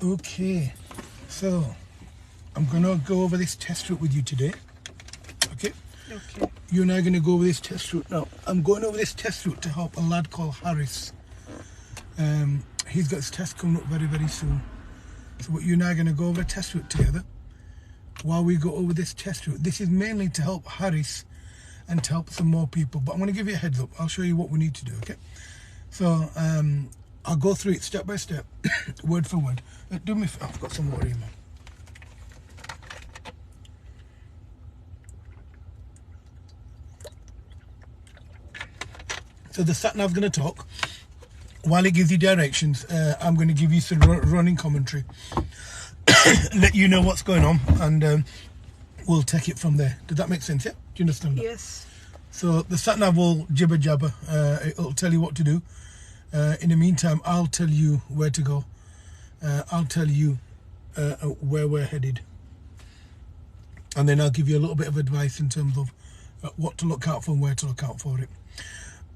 Okay, so I'm gonna go over this test route with you today. Okay. Okay. You and I are gonna go over this test route now. I'm going over this test route to help a lad called Harris. He's got his test coming up very, very soon. So what you and I are gonna go over a test route together. While we go over this test route, this is mainly to help Harris and to help some more people. But I'm gonna give you a heads up. I'll show you what we need to do. Okay. So I'll go through it step by step, word for word. Do me. I've got some water in, man. So the sat nav's going to talk. While it gives you directions, I'm going to give you some running commentary, let you know what's going on, and we'll take it from there. Does that make sense? Yeah. Do you understand that? Yes. So the sat nav will jibber jabber. It'll tell you what to do. In the meantime, I'll tell you where to go. I'll tell you where we're headed, and then I'll give you a little bit of advice in terms of what to look out for and where to look out for it.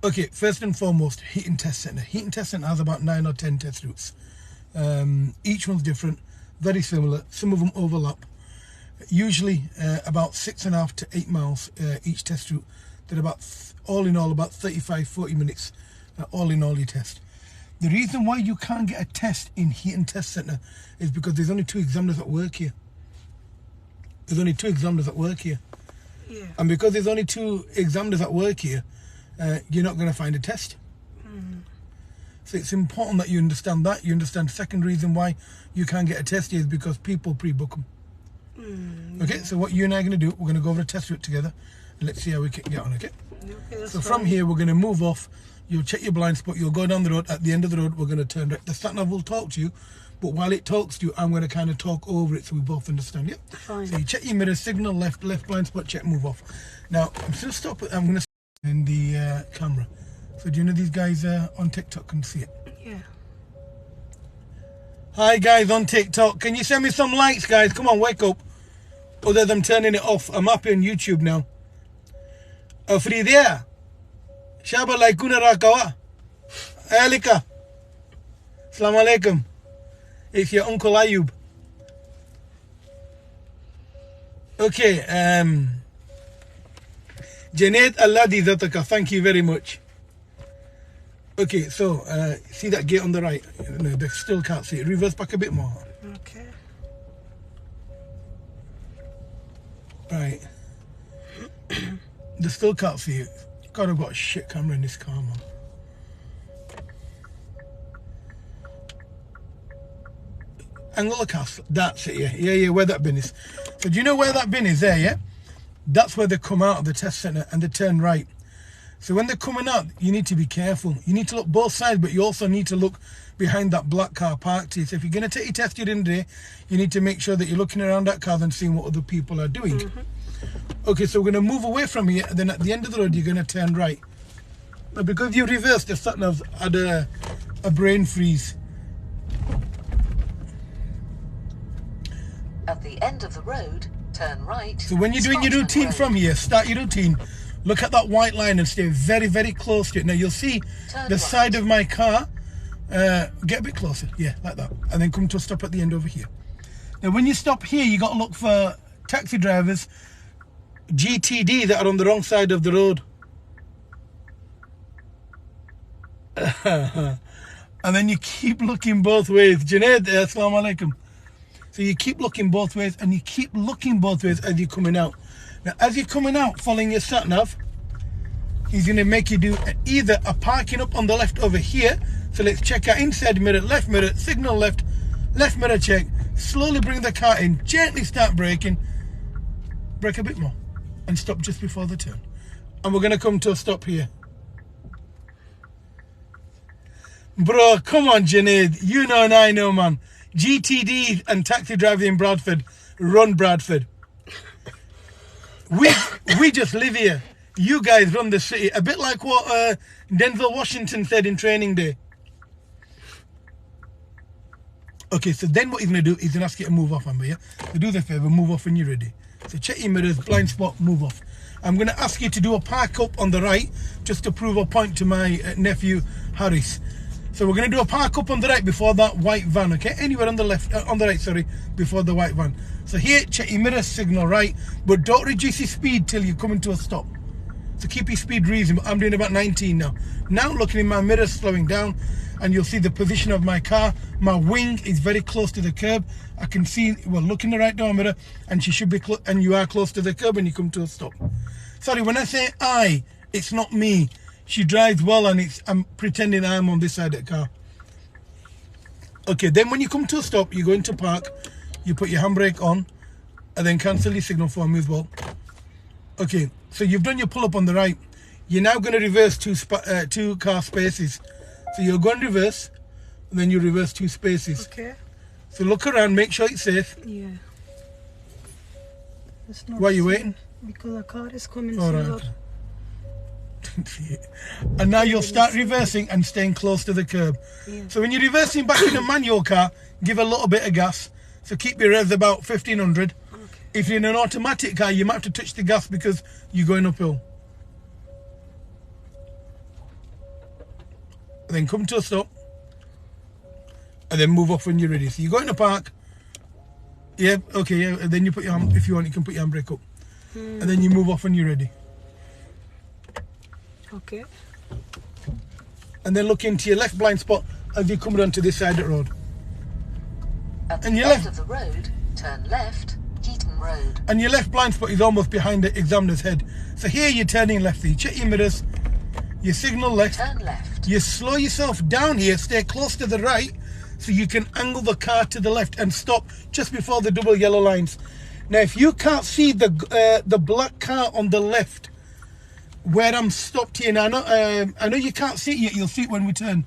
Okay, first and foremost, Heaton Test Centre. Heaton Test Centre has about 9 or 10 test routes. Each one's different, very similar. Some of them overlap. Usually about 6.5 to 8 miles each test route. They're about, all in all, about 35-40 minutes. All in all, you test. The reason why you can't get a test in Heaton Test Centre is because there's only 2 examiners that work here. There's only 2 examiners that work here. Yeah. And because there's only 2 examiners that work here, you're not going to find a test. So it's important that you understand that. You understand the second reason why you can't get a test here is because people pre-book them. Okay, so what you and I are going to do, we're going to go over a test route together. And let's see how we can get on, okay? Okay, So from here, we're going to move off. You'll check your blind spot. You'll go down the road. At the end of the road, we're going to turn right. The sat nav will talk to you, but while it talks to you, I'm going to kind of talk over it so we both understand. Yep. Fine. So you check your mirror, signal left blind spot, check, move off. Now I'm still stop. I'm going to in the camera. So do you know these guys on TikTok can see it? Yeah. Hi guys on TikTok. Can you send me some likes, guys? Come on, wake up. Other than turning it off. I'm happy on YouTube now. Afridia. Shaba laikuna rakawa. Alika. Assalamu alaikum. It's your Uncle Ayub. Okay, Janet Aladi Zataka, thank you very much. Okay, so see that gate on the right? No, they still can't see it. Reverse back a bit more. Okay. Right. They still can't see it. God, I've got a shit camera in this car, man. Angle the castle. That's it, yeah. Yeah, where that bin is. So do you know where that bin is there, yeah? That's where they come out of the test centre and they turn right. So when they're coming out, you need to be careful. You need to look both sides, but you also need to look behind that black car parked here. So if you're going to take your test during the day, you need to make sure that you're looking around that car and seeing what other people are doing. Okay, so we're going to move away from here, and then at the end of the road, you're going to turn right. But because you reversed, the sat nav had a brain freeze. At the end of the road, turn right. So when you're doing your routine from here, start your routine, look at that white line and stay very, very close to it. Now you'll see the side of my car, get a bit closer, yeah, like that. And then come to a stop at the end over here. Now when you stop here, you got to look for taxi drivers, GTD, that are on the wrong side of the road. And then you keep looking both ways. Junaid, assalamu alaikum. So you keep looking both ways, and you keep looking both ways as you're coming out. Now, as you're coming out, following your sat nav, he's going to make you do either a parking up on the left over here. So let's check out inside mirror, signal left mirror check. Slowly bring the car in, gently start braking, brake a bit more, and stop just before the turn. And we're going to come to a stop here. Bro, come on, Junaid. You know and I know, man. GTD and taxi drivers in Bradford run Bradford. We just live here. You guys run the city. A bit like what Denzel Washington said in Training Day. Okay, so then what he's going to do is going to ask you to move off, Amber, yeah? So do the favour, move off when you're ready. So check your mirrors, blind spot, move off. I'm going to ask you to do a park up on the right just to prove a point to my nephew, Harris. So we're going to do a park up on the right before that white van, okay? Anywhere on the left, on the right, sorry, before the white van. So here, check your mirror signal right, but don't reduce your speed till you come into a stop. So keep your speed reasonable. I'm doing about 19 now. Now looking in my mirror, slowing down, and you'll see the position of my car. My wing is very close to the curb. I can see, well, look in the right door mirror, and she should be, and you are close to the curb when you come to a stop. Sorry, when I say I, it's not me. She drives well, and I'm pretending I'm on this side of the car. Okay, then when you come to a stop, you go into park, you put your handbrake on, and then cancel your signal for me as well. Okay, so you've done your pull-up on the right. You're now going to reverse two car spaces. So you're going to reverse, and then you reverse 2 spaces. Okay. So look around, make sure it's safe. Yeah. It's not Why are you safe waiting? Because a car is coming. All right. And now you'll start reversing and staying close to the curb. Yeah. So when you're reversing back in a manual car, give a little bit of gas. So keep your revs about 1500. Okay. If you're in an automatic car, you might have to touch the gas because you're going uphill. And then come to a stop. And then move off when you're ready. So you go in the park. Yeah, okay, yeah. And then you put your hand, if you want, you can put your handbrake up. And then you move off when you're ready. Okay. and then look into your left blind spot as you come onto this side of the road. At the And your end left, of the road, turn left, Heaton Road. and your left blind spot is almost behind the examiner's head. So here you're turning left. So you check your mirrors, you signal left, Turn left. you slow yourself down here, stay close to the right, so you can angle the car to the left and stop just before the double yellow lines. Now, if you can't see the black car on the left, where I'm stopped here, now I know you can't see it yet, you'll see it when we turn.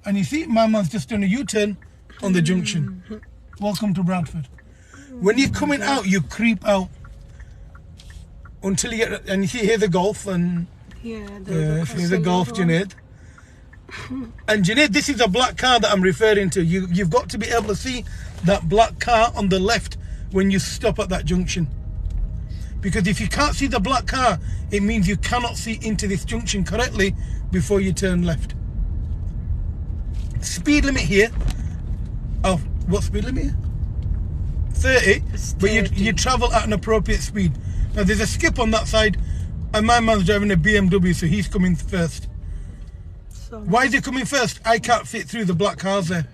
And you see, my man's just done a U-turn on the junction. Welcome to Bradford. When you're coming out, you creep out until you get, and you see here the Golf, and Yeah, here's the Golf, Junaid. And Junaid, this is a black car that I'm referring to. You've got to be able to see that black car on the left when you stop at that junction. Because if you can't see the black car, it means you cannot see into this junction correctly before you turn left. Speed limit here. Oh, what speed limit here? 30. But you travel at an appropriate speed. Now there's a skip on that side, and my man's driving a BMW, so he's coming first. So Why is he coming first? I can't fit through the black cars there.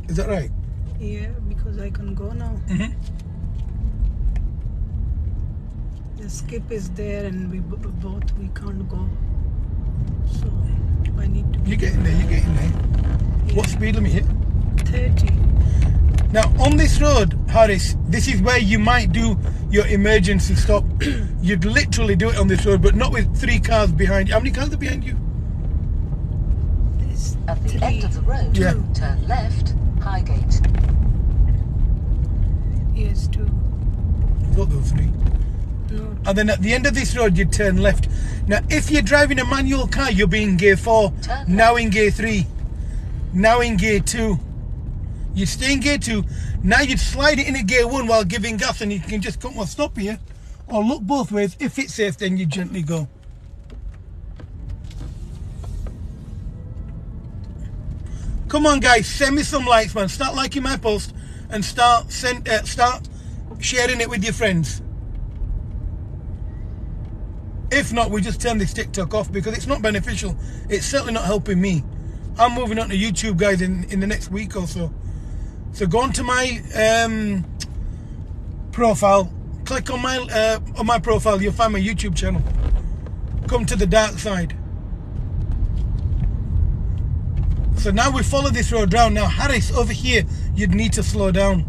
Is that right? yeah, because I can go now. Mm-hmm. The skip is there, and we can't go. So I need to. You're getting there, you're getting there. Yeah, What speed limit here? 30. Now on this road, Harris, this is where you might do your emergency stop. You'd literally do it on this road, but not with 3 cars behind you. How many cars are behind you? This At the 3. end of the road, Yeah. turn left, Highgate. Yes, 2. I thought there were 3. No. And then at the end of this road, you turn left. Now, if you're driving a manual car, you'll be in gear 4. Turn Now in gear 3. Now in gear 2. You stay in gear 2. Now you'd slide it into gear 1 while giving gas, and you can just come or stop here, or look both ways. If it's safe, then you gently go. Come on, guys, send me some likes, man. Start liking my post and start sharing it with your friends. If not, we just turn this TikTok off because it's not beneficial. It's certainly not helping me. I'm moving on to YouTube, guys, in the next week or so. So go on to my profile. Click on my profile. You'll find my YouTube channel. Come to the dark side. So now we follow this road down. Now, Harris, over here, you'd need to slow down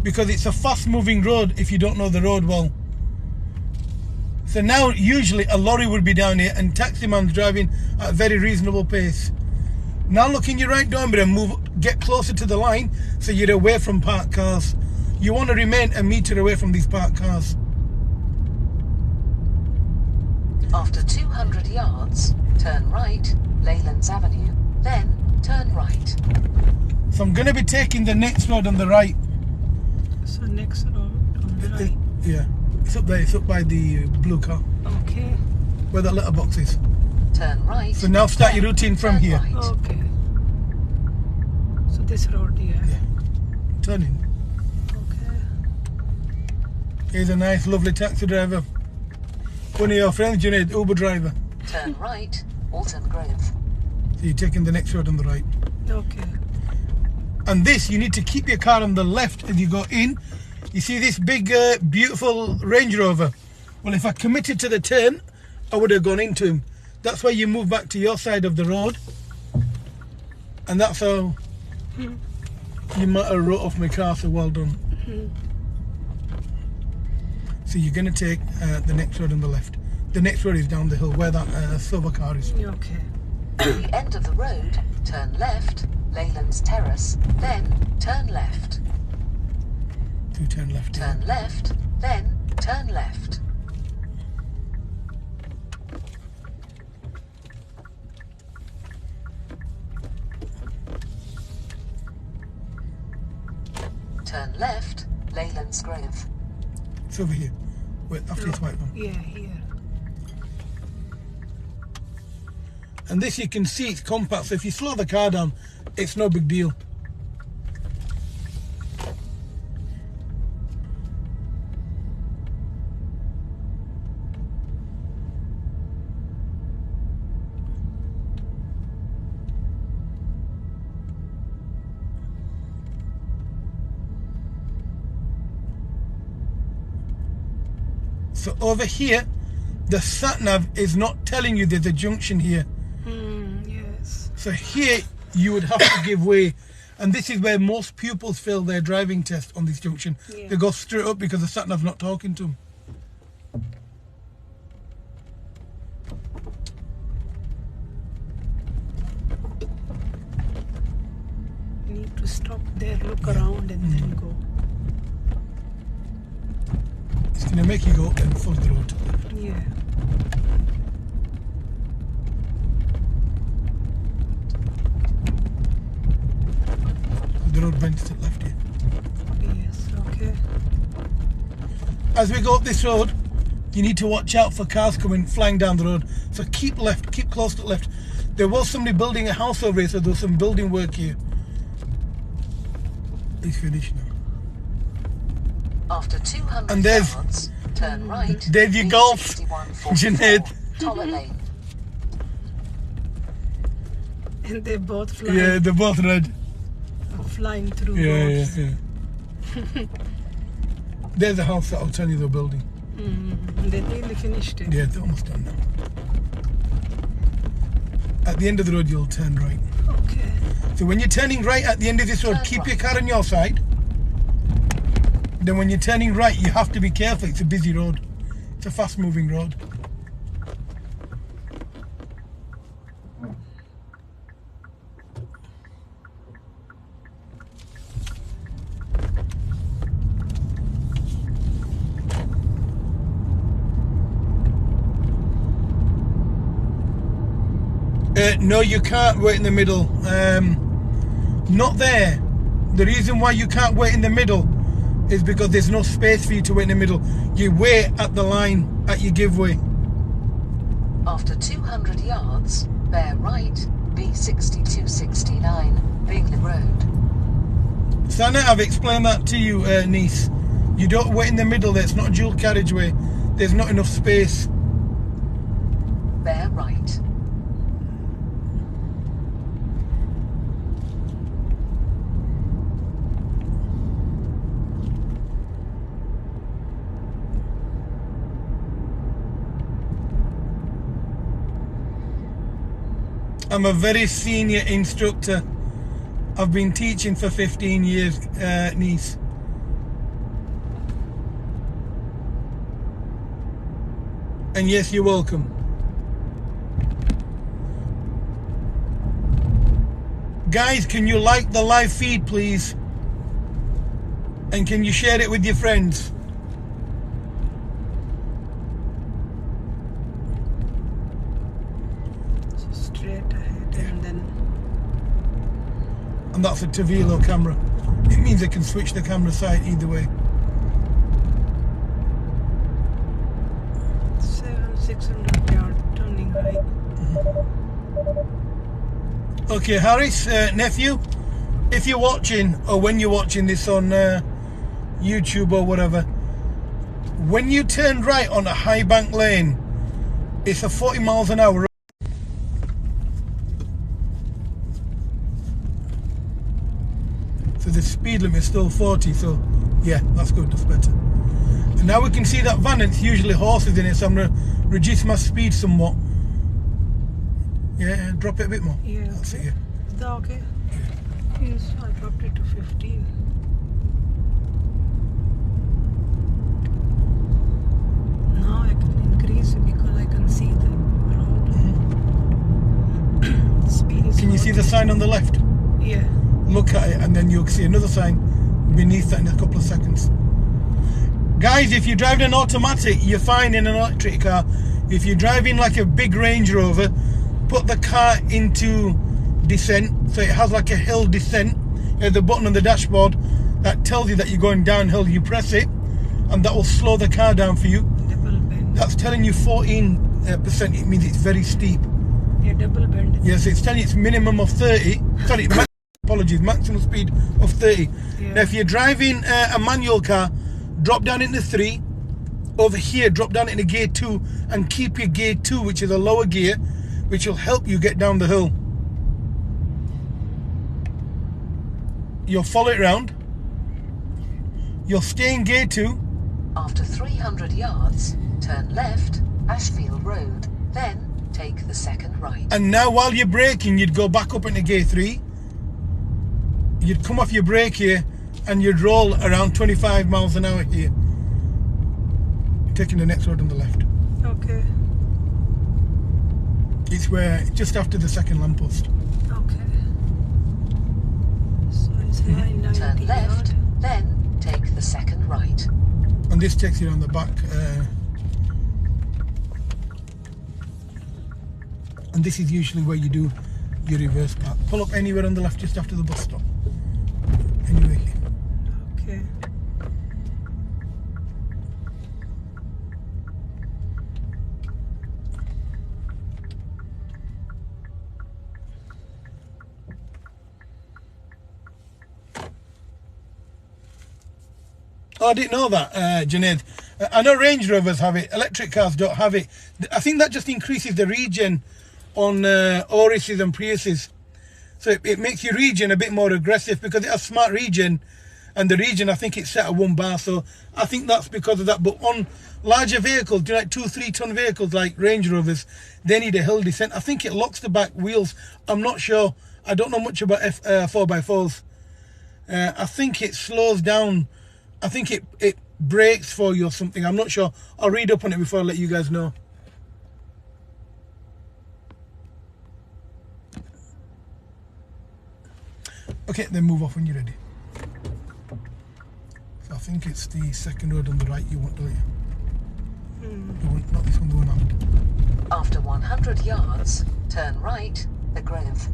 because it's a fast-moving road if you don't know the road well. So now, usually, a lorry would be down here and taxi man's driving at a very reasonable pace. Now look in your right door mirror and get closer to the line so you're away from parked cars. You want to remain a metre away from these parked cars. After 200 yards, turn right, Leylands Avenue, then turn right. So I'm going to be taking the next road on the right. So next road on the right. Yeah, it's up there, it's up by the blue car, Okay. where that letterbox is. turn right. So now start your then routine from turn here. right. Okay. So this road here. Yeah. Turn in. Okay. Here's a nice, lovely taxi driver. One of your friends, Junaid, Uber driver. Turn right, Alton Grove. So you're taking the next road on the right. Okay. And this, you need to keep your car on the left as you go in. You see this big, beautiful Range Rover? Well, if I committed to the turn, I would have gone into him. That's why you move back to your side of the road. And that's how you might have wrote off my car, so well done. So you're going to take the next road on the left. The next road is down the hill where that silver car is. Okay. At the end of the road, turn left, Leyland's Terrace, then turn left. Do turn left. here. Turn left, then turn left. Turn left, Leyland's Grove. It's over here. Wait, after this white one. Yeah, here. And this you can see it's compact, so if you slow the car down, it's no big deal. So over here, the sat-nav is not telling you there's a junction here. Yes. So here you would have to give way, and this is where most pupils fail their driving test on this junction. Yeah. They go straight up because the sat-nav's not talking to them. You need to stop there, look around, and then go. It's going to make you go and follow the road. Yeah. The road bends to the left here. Yes. Okay. As we go up this road, you need to watch out for cars coming flying down the road. So keep left, keep close to the left. There was somebody building a house over here, so there was some building work here. It's finished now. After 200 And there's- yards, turn right. there's your golf, B6144, Junaid. Toller Lane. And they both flying, Yeah, they're both red. flying through Yeah, roads. yeah. There's a house that I'll tell you they're building. They nearly finished it. Yeah, they're almost done now. At the end of the road, you'll turn right. Okay. So when you're turning right at the end of this road, Turn keep your right. car on your side. Then when you're turning right, you have to be careful. It's a busy road. It's a fast-moving road. No, you can't wait in the middle. Not there. The reason why you can't wait in the middle is because there's no space for you to wait in the middle. You wait at the line at your giveaway. After 200 yards, bear right, B6269, Bingley Road. Sana, I've explained that to you, niece. You don't wait in the middle there. It's not a dual carriageway. There's not enough space. Bear right. I'm a very senior instructor. I've been teaching for 15 years, niece. And yes, you're welcome. Guys, can you like the live feed, please? And can you share it with your friends? So straight ahead and then And that's a Tavilo camera. It means I can switch the camera side either way. 600 yard turning right. Okay, Harris, nephew, if you're watching, or when you're watching this on YouTube or whatever, when you turn right on a high bank lane, it's a 40 miles an hour. So the speed limit is still 40, so yeah, that's good, that's better. And now we can see that van, it's usually horses in it, so I'm going to reduce my speed somewhat. Yeah, drop it a bit more. Yeah. That's it, yeah. Is that okay? Yes, I dropped it to 15. Now I can increase it because I can see the road. The speed is. Can you see the sign on the left? Yeah. Look at it and then you'll see another sign beneath that in a couple of seconds. Guys, if you're driving an automatic, you're fine in an electric car. If you're driving like a big Range Rover, put the car into descent, so it has like a hill descent. There's a button on the dashboard that tells you that you're going downhill. You press it and that will slow the car down for you. Double bend. That's telling you 14%. It means it's very steep. Yeah, double bend. Yes, it's telling you it's minimum of 30. Sorry, apologies, maximum speed of 30. Yeah. Now if you're driving a manual car, drop down into 3. Over here, drop down into gear 2 and keep your gear 2, which is a lower gear, which will help you get down the hill. You'll follow it round. You'll stay in gear 2. After 300 yards, turn left, Ashfield Road, then take the second right. And now while you're braking, you'd go back up into gear 3. You'd come off your brake here and you'd roll around 25 miles an hour here. Taking the next road on the left. Okay. It's where, just after the second lamppost. Okay. So it's 990 Turn left, yard. then take the second right. And this takes you on the back. And this is usually where you do your reverse park. Pull up anywhere on the left just after the bus stop. Anywhere here. Okay. Oh, I didn't know that, Junaid. I know Range Rovers have it. Electric cars don't have it. I think that just increases the regen on Auruses and Priuses. So it makes your regen a bit more aggressive because it has smart regen. And the regen, I think it's set at 1 bar. So I think that's because of that. But on larger vehicles, do you like 2-3 ton vehicles like Range Rovers, they need a hill descent. I think it locks the back wheels. I'm not sure. I don't know much about 4x4s. I think it slows down. I think it brakes for you or something. I'm not sure. I'll read up on it before I let you guys know. Okay, then move off when you're ready. So I think it's the second road on the right you want, don't you? The one, not this one, the one after. After 100 yards, turn right, the Grove.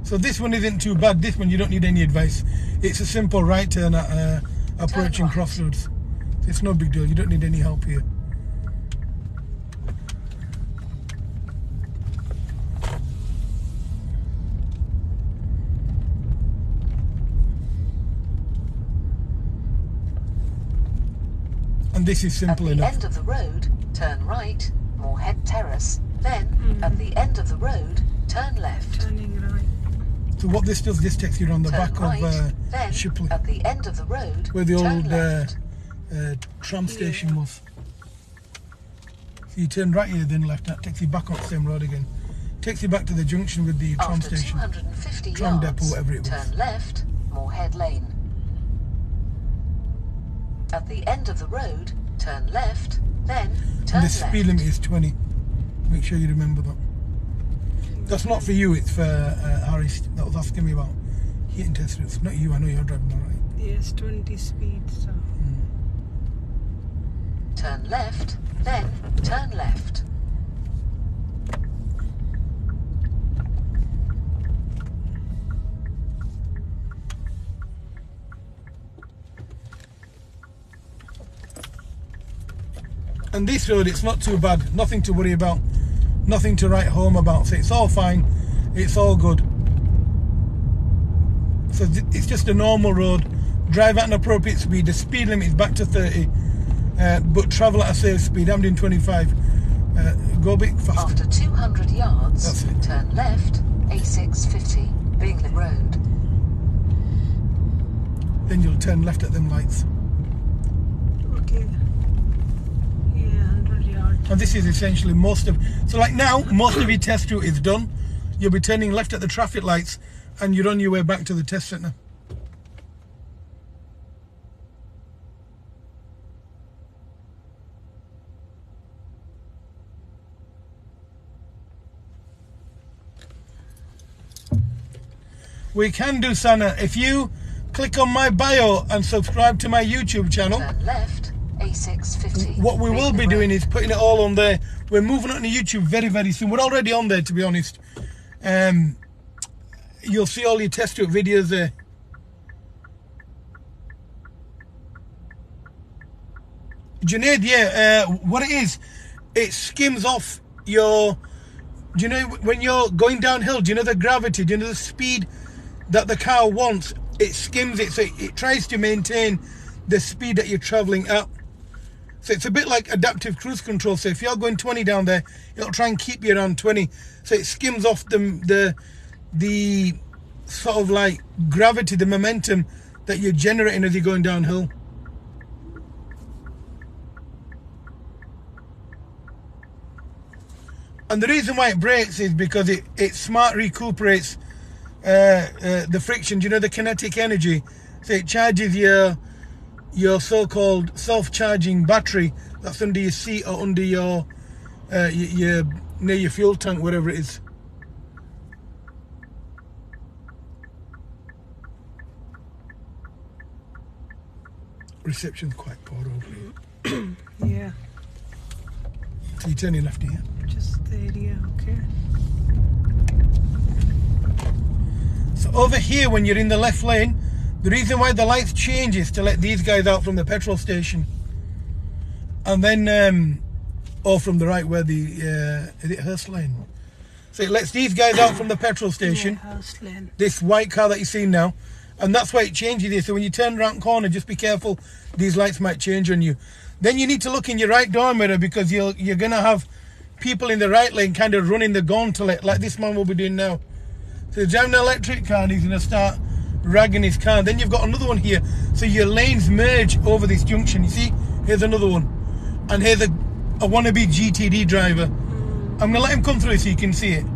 So this one isn't too bad. This one you don't need any advice. It's a simple right turn at approaching right. crossroads. It's no big deal. You don't need any help here. And this is simple At the enough. end of the road, turn right, Moorhead Terrace. Then, at the end of the road, turn left. Turning right. So what this does, this takes you around the Turn back right, of then, Shipley, at the end of the road, where the turn old left. tram station was. So you turn right here, then left. That takes you back on the same road again. Takes you back to the junction with the tram After station. 250 Tram yards, depot, whatever it was. turn left, Moorhead Lane. At the end of the road, turn left, then turn And the speed limit is 20. Make sure you remember that. That's not for you, it's for Harris that was asking me about Heaton test routes. Not you, I know you're driving alright. Yes, 20 speed. So. Turn left, then turn left. And this road, it's not too bad. Nothing to worry about. Nothing to write home about. So it's all fine. It's all good. So it's just a normal road. Drive at an appropriate speed. The speed limit is back to 30, but travel at a safe speed. I'm doing 25. Go a bit faster. After 200 yards, That's it. turn left, A650, Bingley Road. Then you'll turn left at them lights. Okay. Yeah, 100 yards. And this is essentially most of. So like now, most of your test route is done. You'll be turning left at the traffic lights, and you're on your way back to the test centre. We can do, Sana, if you click on my bio and subscribe to my YouTube channel. Turn left, A650. What we will be doing is putting it all on there. We're moving on to YouTube very, very soon. We're already on there, to be honest. You'll see all your test route videos there. Junaid, yeah, what it is, it skims off your, do you know when you're going downhill, do you know the gravity, do you know the speed that the car wants? It skims it, so it tries to maintain the speed that you're traveling at. So it's a bit like adaptive cruise control. So if you're going 20 down there, it'll try and keep you around 20. So it skims off the sort of like gravity, the momentum that you're generating as you're going downhill. And the reason why it brakes is because it smart recuperates the friction, do you know, the kinetic energy. So it charges your so-called self-charging battery that's under your seat or under your near your fuel tank, whatever it is. Reception's quite poor over here. Yeah, So you turn your left here. just the area, okay. So over here, when you're in the left lane, the reason why the lights change is to let these guys out from the petrol station. And then, or from the right where the, is it Hurst Lane? So it lets these guys out from the petrol station. Yeah, House Lane. This white car that you're seeing now. And that's why it changes here. So when you turn around the corner, just be careful. These lights might change on you. Then you need to look in your right door mirror, because you're going to have people in the right lane kind of running the gauntlet like this man will be doing now. So he's driving an electric car and he's going to start ragging his car. Then you've got another one here. So your lanes merge over this junction. You see? Here's another one. And here's a wannabe GTD driver. I'm going to let him come through so you can see it.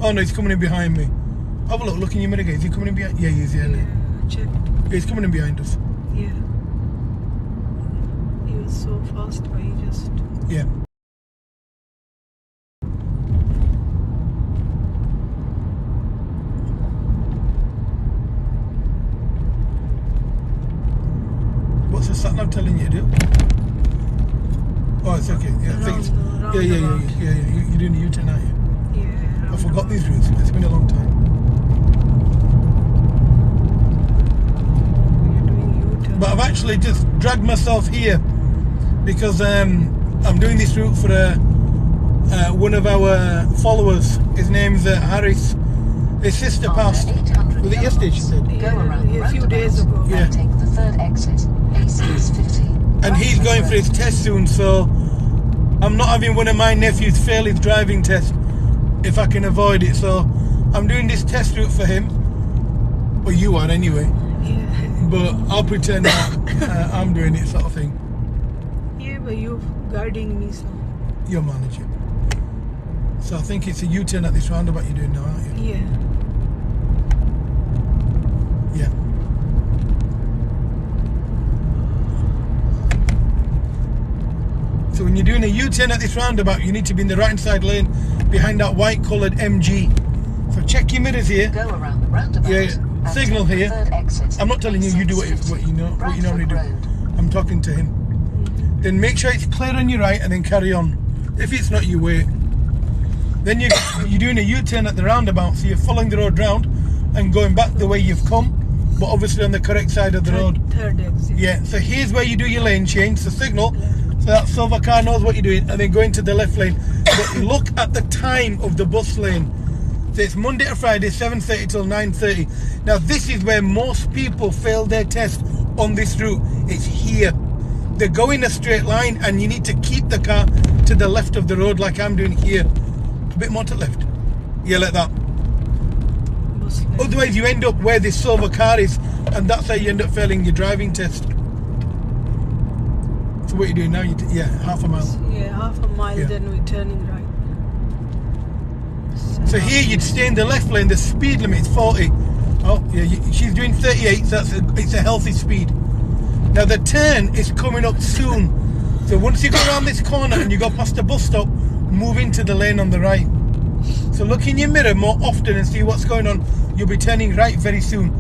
Oh no, he's coming in behind me. Have a look. Look in your mirror, guys. Is he coming in behind? Yeah, he is. Yeah, Yeah, checked. yeah, he's coming in behind us. Yeah. He was so fast, but he just... Yeah. What's the sat nav telling you to do? Oh, it's okay. Yeah, I think it's, yeah. You're doing a U-turn, aren't you? Yeah. I forgot these routes. It's been a long time. We're doing U-turn. But I've actually just dragged myself here because I'm doing this route for one of our followers. His name's Harris. His sister passed. Was it yesterday, she said? Go around the a few days ago. Yeah. and take the third exit, A650. And he's going for his test soon, so I'm not having one of my nephews fail his driving test if I can avoid it. So I'm doing this test route for him. Well, you are anyway. Yeah. But I'll pretend that I'm doing it, sort of thing. Yeah, but you're guiding me, so... You're managing. So I think it's a U-turn at this roundabout you're doing now, aren't you? Yeah. Yeah. So when you're doing a U-turn at this roundabout, you need to be in the right-hand side lane behind that white-coloured MG. So check your mirrors here. Go around the roundabout. Yeah, and signal take the here. third exit, I'm not telling you, you do what you normally do. I'm talking to him. Then make sure it's clear on your right and then carry on. If it's not, you wait. Then you're doing a U-turn at the roundabout, so you're following the road round and going back the way you've come, but obviously on the correct side of the road. Third exit. Yeah, so here's where you do your lane change, so signal, so that silver car knows what you're doing, and then go into the left lane. But look at the time of the bus lane. So it's Monday to Friday, 7:30 till 9:30. Now this is where most people fail their test on this route. It's here. They go in a straight line and you need to keep the car to the left of the road like I'm doing here. A bit more to the left. Yeah, like that. Otherwise you end up where this silver car is, and that's how you end up failing your driving test. So what you're doing now, half a mile. Yeah, half a mile, Yeah. then we're turning right. So here you'd stay in the left lane, the speed limit is 40. Oh, yeah, she's doing 38, so it's a healthy speed. Now the turn is coming up soon. So once you go around this corner and you go past the bus stop, move into the lane on the right. So look in your mirror more often and see what's going on. You'll be turning right very soon.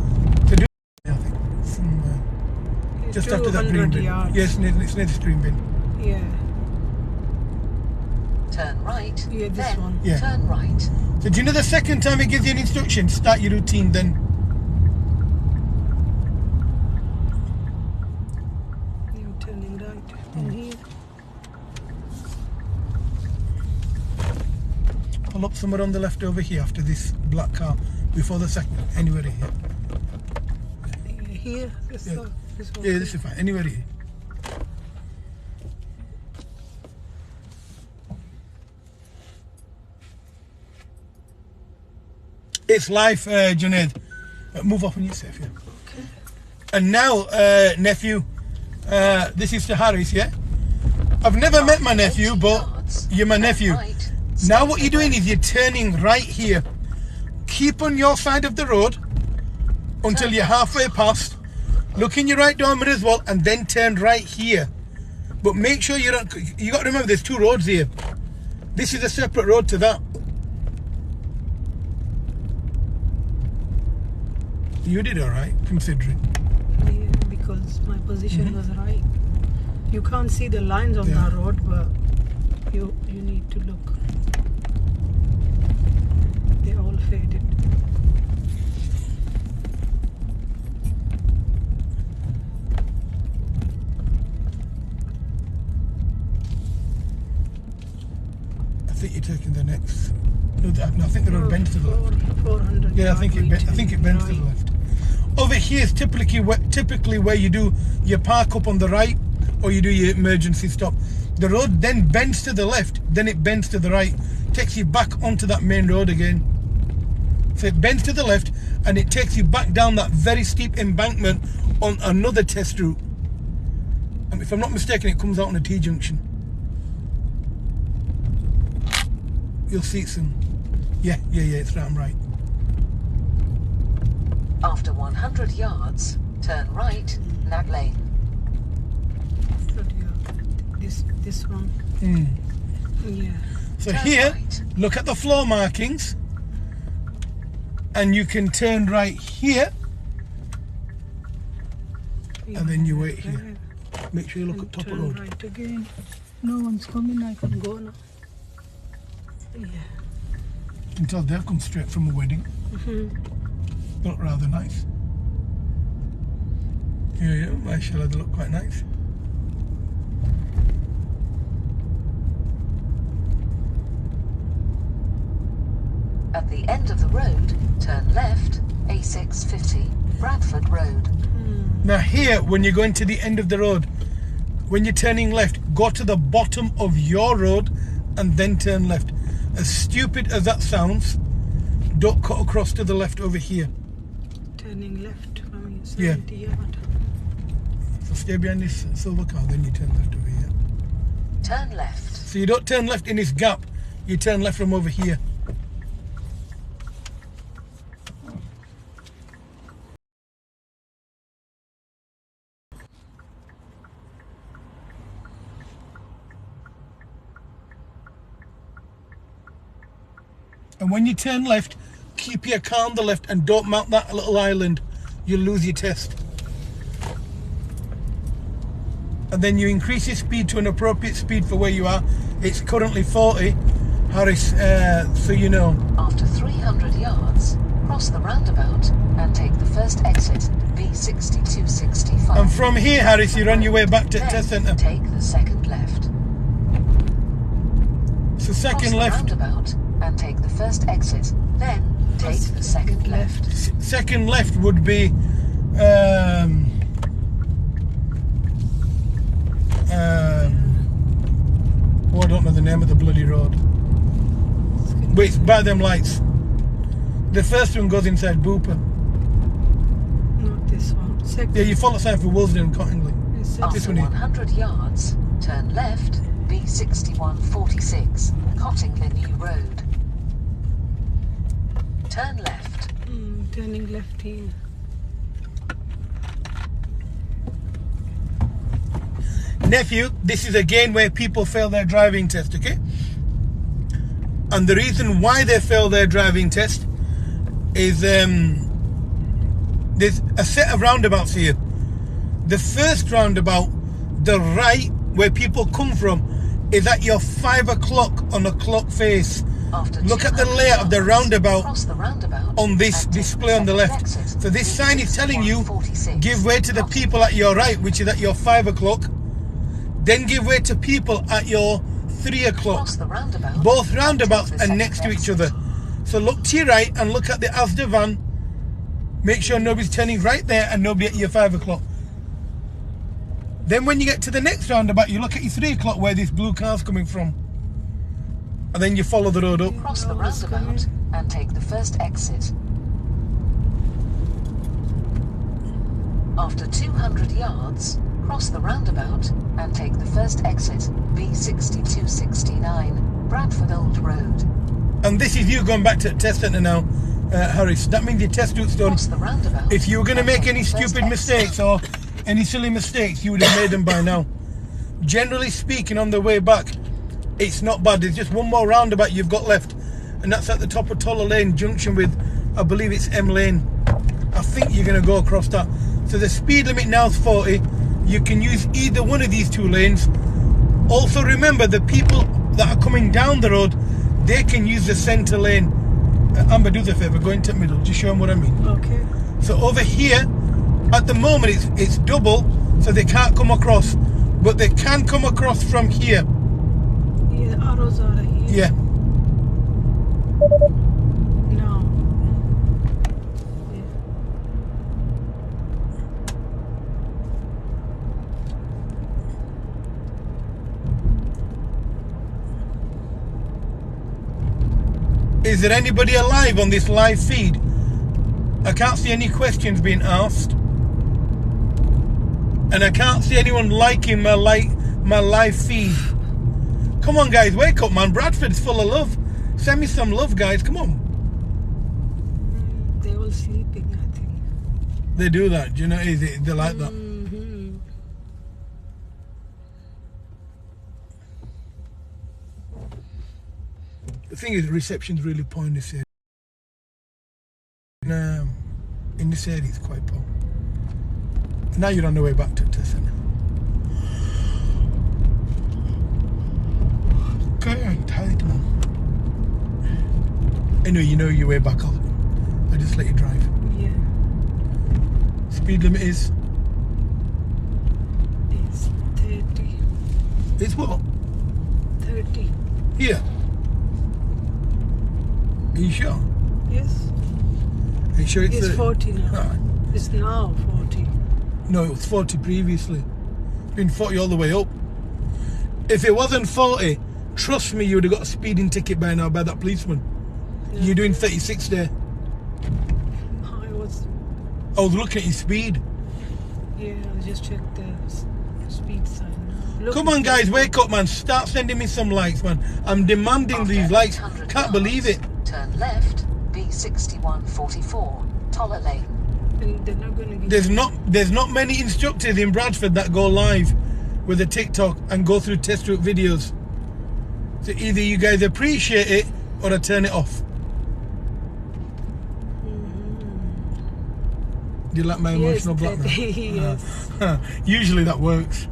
So do, I think, from, just after that green bin. Yards. Yes, it's near the green bin. Yeah. Turn right, Yeah, this then one. Yeah. turn right. So do you know the second time it gives you an instruction, start your routine then? You're turning right. And here. Pull up somewhere on the left over here after this black car, before the second, anywhere here. Here. This Yeah. one. Yeah, this is fine, anywhere here. It's life, Junaid. Move up on yourself, yeah. Okay. And now, nephew, this is to Harris, yeah? I've never met my nephew, but you're my nephew. Right. Now what you're doing is you're turning right here. Keep on your side of the road until you're halfway past. Look in your right door mirror as well, and then turn right here. But make sure you don't, you got to remember there's two roads here. This is a separate road to that. You did alright, considering. Yeah, because my position was right. You can't see the lines on Yeah. the road, but you need to look. They all faded. I think you're taking the next. No, I think the road bends to the left. 400. Yeah, I think it bends to the left. Over here is typically where you do your park up on the right, or you do your emergency stop. The road then bends to the left, then it bends to the right, takes you back onto that main road again. So it bends to the left and it takes you back down that very steep embankment on another test route. And if I'm not mistaken, it comes out on a T-junction. You'll see it soon. Yeah, it's right, I'm right. After 100 yards, turn right, Nag Lane. This one. Yeah. So Turn here, right. look at the floor markings, and you can turn right here, and then you wait here. Make sure you look at top of Turn road. right again. No one's coming. I can go now. Yeah. You can tell they've come straight from a wedding. Look rather nice. Yeah, mashallah, they look quite nice. At the end of the road, turn left, A650, Bradford Road. Now here, when you're going to the end of the road, when you're turning left, go to the bottom of your road and then turn left. As stupid as that sounds, don't cut across to the left over here. Turning left from 70 yard. So stay behind this silver car, then you turn left over here. Turn left. So you don't turn left in this gap, you turn left from over here. And when you turn left, keep your car on the left and don't mount that little island. You'll lose your test. And then you increase your speed to an appropriate speed for where you are. It's currently 40, Harris, so you know. After 300 yards, cross the roundabout and take the first exit, B6265. And from here, Harris, you're on your way back to Then test centre. take the second left. So second Cross left. the roundabout and take the first exit, Then take the second left. Second left would be oh, I don't know the name of the bloody road. But it's by them lights. The first one goes inside Booper. Not this one. Second. Yeah, you follow sign for Willesden and Cottingley. Second. This After one here. 100 yards, turn left, B6146, Cottingley New Road. Turn left. Turning left here. Nephew, this is again where people fail their driving test, okay? And the reason why they fail their driving test is there's a set of roundabouts here. The first roundabout, the right, where people come from, is at your 5 o'clock on a clock face. After Look at the 200 layout of the yards, roundabout cross the roundabout on this and take display on the second left. exit, So this sign is telling you, B6146, give way to the people at your right, which is at your 5 o'clock. Then give way to people at your 3 o'clock. Cross the roundabout. Both and roundabouts take the are next to second each exit. other. So look to your right and look at the Asda van. Make sure nobody's turning right there and nobody at your 5 o'clock. Then when you get to the next roundabout, you look at your 3 o'clock where this blue car's coming from. And then you follow the road up. Cross the Oh, it's roundabout and take the first exit. After 200 yards, cross the roundabout and take the first exit, B6269, Bradford Old Road. And this is you going back to the test centre now, Harris. That means your test route's done. Cross the roundabout. If you were going to and make take any the first stupid exit. mistakes or any silly mistakes, you would have made them by now. Generally speaking, on the way back, it's not bad. There's just one more roundabout you've got left, and that's at the top of Toller Lane junction with, I believe it's M Lane. I think you're going to go across that. So the speed limit now is 40. You can use either one of these two lanes. Also remember, the people that are coming down the road, they can use the centre lane. Amber, do the favour, go into the middle, just show them what I mean. Okay. So over here, at the moment it's double, so they can't come across, but they can come across from here. Yeah, arrows are here. Yeah. No. Yeah. Is there anybody alive on this live feed? I can't see any questions being asked. And I can't see anyone liking my live feed. Come on guys, wake up man. Bradford's full of love. Send me some love guys, come on. They all sleeping, I think. They do that, do you know, they're like that. Mm-hmm. The thing is, reception's really poor in this area. In this area, it's quite poor. Now you're on the way back to Tessin. Okay, I'm tired, man. Anyway, you know your way back up. I just let you drive. Yeah. Speed limit is? It's 30. It's what? 30. Here. Are you sure? Yes. Are you sure it's It's 30? 40 now. Alright. It's now 40. No, it was 40 previously. Been 40 all the way up. If it wasn't 40, trust me, you would have got a speeding ticket by now by that policeman. Yeah. You're doing 36 there. I was, I was looking at your speed. yeah, I just checked the speed sign now. Look, Come on, guys, wake up, man. Start sending me some likes, man. I'm demanding After these likes. 800 Can't believe it. yards, turn left, B6144, Toller Lane. And they're not going to give There's not many instructors in Bradford that go live with a TikTok and go through test route videos. So either you guys appreciate it or I turn it off. Do you like my emotional blackmail? Yes. Usually that works.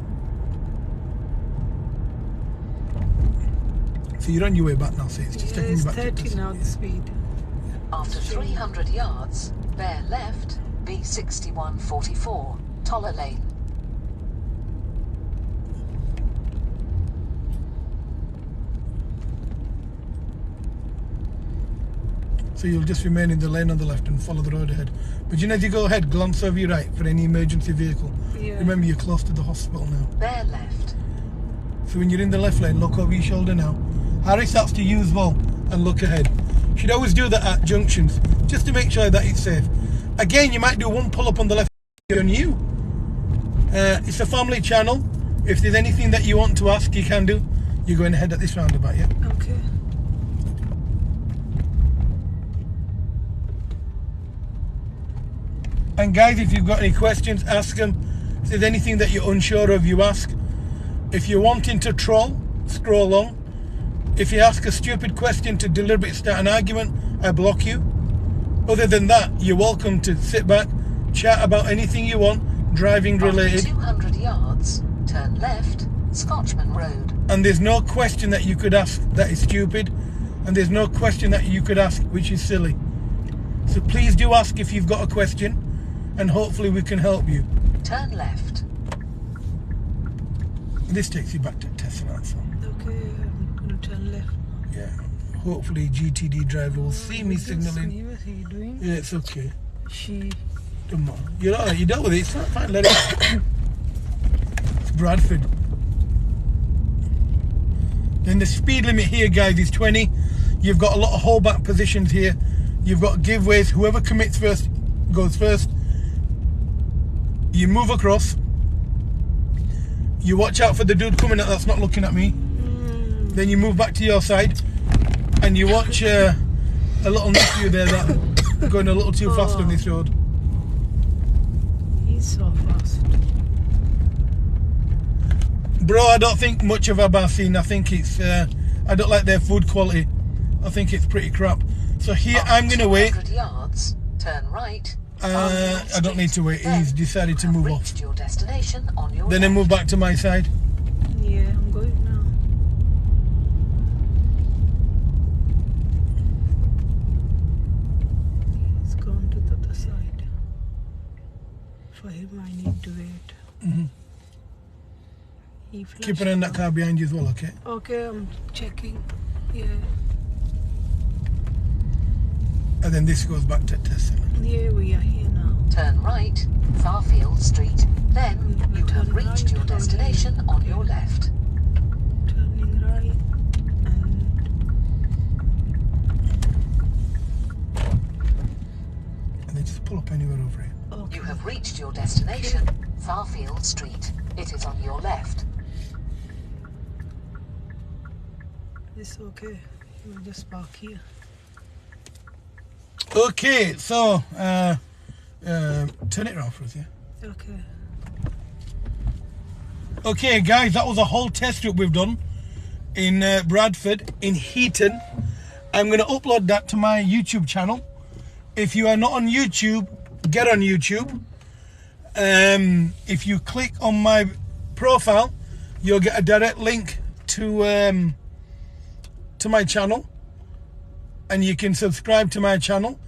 So you're on your way back now, so it's just taking It's you back to 30 Tessin. now, the speed. After 300 yards, bear left, B6144, Toller Lane. So you'll just remain in the lane on the left and follow the road ahead. But you know, as you go ahead, glance over your right for any emergency vehicle. Yeah. Remember, you're close to the hospital now. Bear left. So when you're in the left lane, look over your shoulder now. Harris, that's to you as well, and look ahead. You should always do that at junctions, just to make sure that it's safe. Again, you might do one pull-up on the left on you. It's a family channel. If there's anything that you want to ask, you can do. You're going ahead at this roundabout, yeah? Okay. And guys, if you've got any questions, ask them. If there's anything that you're unsure of, you ask. If you're wanting to troll, scroll along. If you ask a stupid question to deliberately start an argument, I block you. Other than that, you're welcome to sit back, chat about anything you want, driving related. After 200 yards, turn left, Scotchman Road. And there's no question that you could ask that is stupid. And there's no question that you could ask which is silly. So please do ask if you've got a question. And hopefully we can help you. Turn left. This takes you back to Tesla. So. Okay, I'm gonna turn left. Yeah. Hopefully GTD driver will see me signalling. What are you doing? Yeah, it's okay. She. Come on. You're alright, you dealt with it. It's not fine, let it. It's Bradford. Then the speed limit here, guys, is 20. You've got a lot of holdback positions here. You've got giveaways. Whoever commits first goes first. You move across. You watch out for the dude coming out that's not looking at me. Then you move back to your side. And you watch a little nephew there that going a little too fast on this road. He's so fast. Bro, I don't think much of Abbasin. I think it's I don't like their food quality. I think it's pretty crap. So here I'm gonna wait. 200 yards, turn right. I don't need to wait. He's decided to move off. Reached your destination on your Then I left. move back to my side. Yeah, I'm going now. He's gone to the other side. For him, I need to wait. He flashed. Keep an eye on that car behind you as well, okay? Okay, I'm checking. Yeah. And then this goes back to Tesla. Yeah, we are here now. Turn right, Farfield Street. Then you Turn have reached right your from destination here. on your left. Turning right And then just pull up anywhere over here. okay. You have reached your destination, Farfield Street. It is on your left. It's okay. We'll just park here. Okay, so turn it around for us, yeah? Okay. Okay, guys, that was a whole test trip we've done in Bradford, in Heaton. I'm going to upload that to my YouTube channel. If you are not on YouTube, get on YouTube. If you click on my profile, you'll get a direct link to my channel, and you can subscribe to my channel,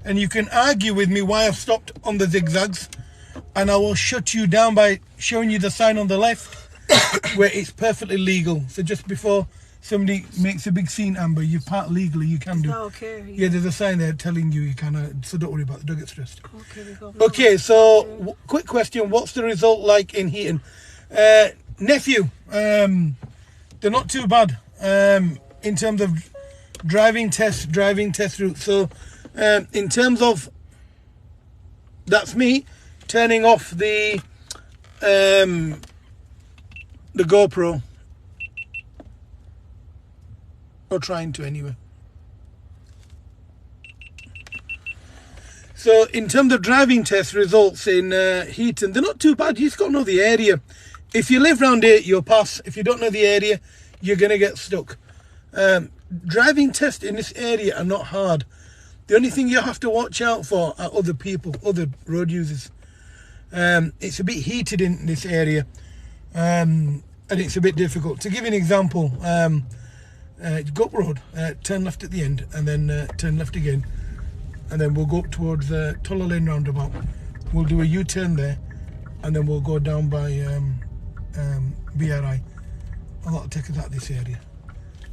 and you can argue with me why I've stopped on the zigzags, and I will shut you down by showing you the sign on the left where it's perfectly legal. So just before somebody makes a big scene, Amber, you park legally, you can do. Oh, okay. Yeah, there's a sign there telling you you can, so don't worry about it, don't get stressed. Okay, we go. Okay, so quick question, what's the result like in Heaton? Nephew, they're not too bad in terms of driving test route. So in terms of, that's me turning off the GoPro, or trying to anyway. So in terms of driving test results in Heaton, they're not too bad. You just got to know the area. If you live around here, you'll pass. If you don't know the area, you're going to get stuck. Driving tests in this area are not hard. The only thing you have to watch out for are other people, other road users. It's a bit heated in this area, and it's a bit difficult. To give you an example, go up road, turn left at the end, and then turn left again. And then we'll go up towards Tulla Lane roundabout. We'll do a U-turn there, and then we'll go down by BRI. And that'll take us out of this area.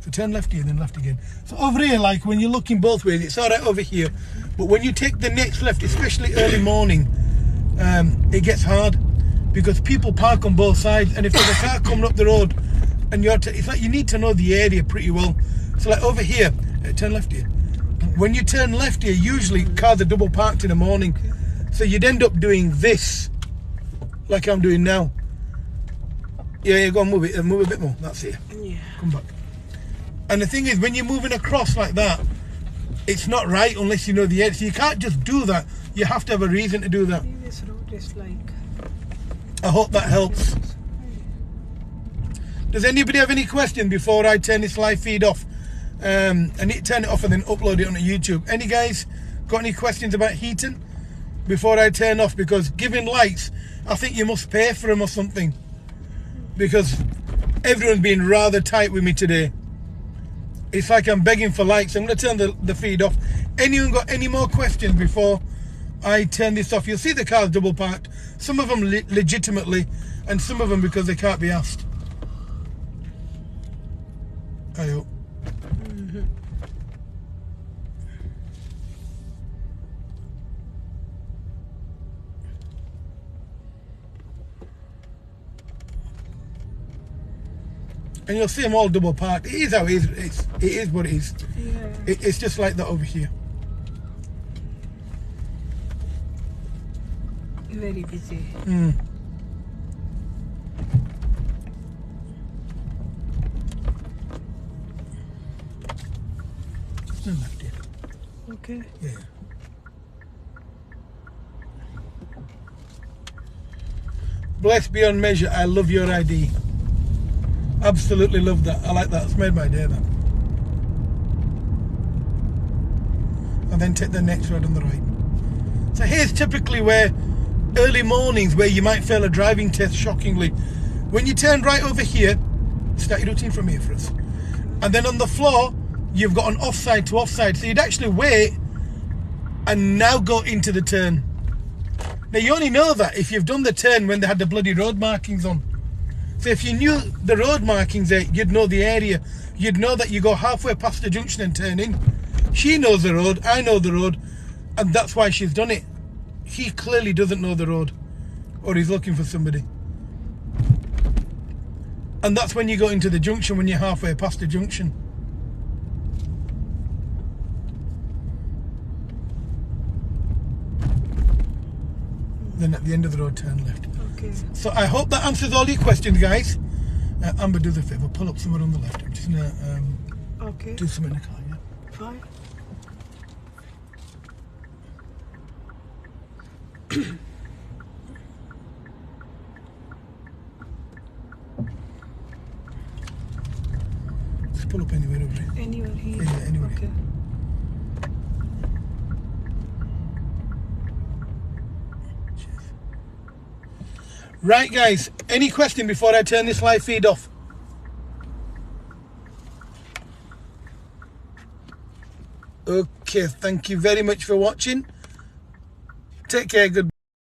So turn left here, then left again. So over here, like when you're looking both ways, it's all right over here. But when you take the next left, especially early morning, it gets hard because people park on both sides. And if there's a car coming up the road, and it's like you need to know the area pretty well. So like over here, turn left here. When you turn left here, usually cars are double parked in the morning. So you'd end up doing this, like I'm doing now. Yeah, go on, move it. Move a bit more. That's it. Yeah. Come back. And the thing is, when you're moving across like that, it's not right unless you know the edge. So you can't just do that. You have to have a reason to do that. This road is like... I hope that helps. Does anybody have any questions before I turn this live feed off? I need to turn it off and then upload it onto YouTube. Any guys got any questions about Heaton before I turn off? Because giving lights, I think you must pay for them or something. Because everyone's been rather tight with me today. It's like I'm begging for likes. I'm going to turn the feed off. Anyone got any more questions before I turn this off? You'll see the cars double parked. Some of them legitimately, and some of them because they can't be asked. I hope. And you'll see them all double parked. It is how it is. It is what it is. Yeah. It's just like that over here. Very busy. Turn left here. Okay. Yeah. Blessed beyond measure. I love your ID. Absolutely love that. I like that. It's made my day, that. And then take the next road on the right. So here's typically where early mornings where you might fail a driving test, shockingly. When you turn right over here, start your routine from here for us. And then on the floor, you've got an offside to offside. So you'd actually wait and now go into the turn. Now you only know that if you've done the turn when they had the bloody road markings on. So if you knew the road markings there, you'd know the area. You'd know that you go halfway past the junction and turn in. She knows the road, I know the road, and that's why she's done it. He clearly doesn't know the road, or he's looking for somebody. And that's when you go into the junction, when you're halfway past the junction. Then at the end of the road, turn left. Okay. So I hope that answers all your questions, guys. Amber, do the favour, pull up somewhere on the left. I'm just going to Okay. do something in the car, yeah? Fine. Just pull up anywhere over here. Anywhere here? Yeah, anywhere. Okay. Right, guys, any question before I turn this live feed off? Okay, thank you very much for watching. Take care, good.